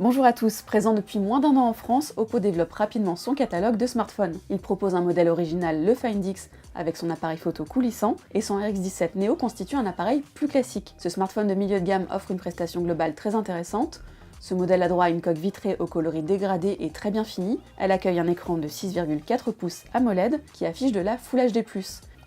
Bonjour à tous, présent depuis moins d'1 an en France, Oppo développe rapidement son catalogue de smartphones. Il propose un modèle original, le Find X, avec son appareil photo coulissant, et son RX17 Neo constitue un appareil plus classique. Ce smartphone de milieu de gamme offre une prestation globale très intéressante. Ce modèle a droit à une coque vitrée au coloris dégradé et très bien fini. Elle accueille un écran de 6,4 pouces AMOLED qui affiche de la Full HD+.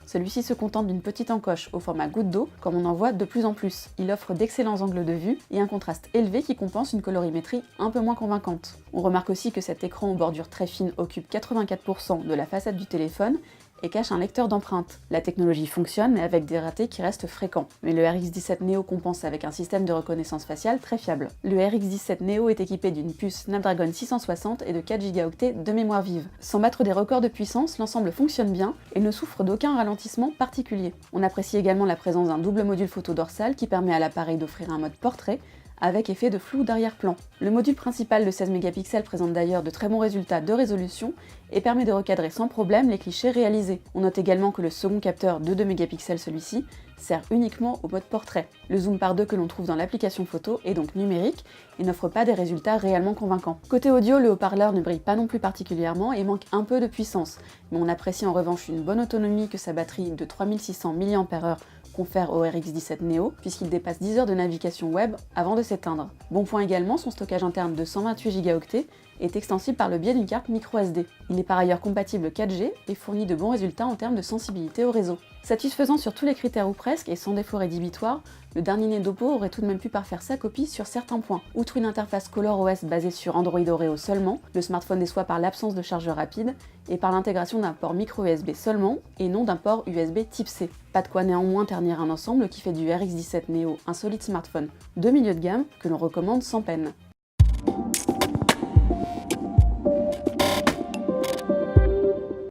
Celui-ci se contente d'une petite encoche au format goutte d'eau, comme on en voit de plus en plus. Il offre d'excellents angles de vue et un contraste élevé qui compense une colorimétrie un peu moins convaincante. On remarque aussi que cet écran aux bordures très fines occupe 84% de la façade du téléphone et cache un lecteur d'empreintes. La technologie fonctionne, mais avec des ratés qui restent fréquents. Mais le RX17 Neo compense avec un système de reconnaissance faciale très fiable. Le RX17 Neo est équipé d'une puce Snapdragon 660 et de 4 Go de mémoire vive. Sans battre des records de puissance, l'ensemble fonctionne bien et ne souffre d'aucun ralentissement particulier. On apprécie également la présence d'un double module photo dorsal qui permet à l'appareil d'offrir un mode portrait avec effet de flou d'arrière-plan. Le module principal de 16 mégapixels présente d'ailleurs de très bons résultats de résolution et permet de recadrer sans problème les clichés réalisés. On note également que le second capteur de 2 mégapixels, celui-ci, sert uniquement au mode portrait. Le zoom par 2 que l'on trouve dans l'application photo est donc numérique et n'offre pas des résultats réellement convaincants. Côté audio, le haut-parleur ne brille pas non plus particulièrement et manque un peu de puissance, mais on apprécie en revanche une bonne autonomie que sa batterie de 3600 mAh confère au RX17 Neo, puisqu'il dépasse 10 heures de navigation web avant de s'éteindre. Bon point également, son stockage interne de 128 Go est extensible par le biais d'une carte microSD. Il est par ailleurs compatible 4G et fournit de bons résultats en termes de sensibilité au réseau. Satisfaisant sur tous les critères ou presque, et sans défaut rédhibitoire, le dernier né d'Oppo aurait tout de même pu parfaire sa copie sur certains points. Outre une interface ColorOS basée sur Android Oreo seulement, le smartphone déçoit par l'absence de chargeur rapide et par l'intégration d'un port micro USB seulement et non d'un port USB type C. Pas de quoi néanmoins ternir un ensemble qui fait du RX17 Neo un solide smartphone de milieu de gamme que l'on recommande sans peine.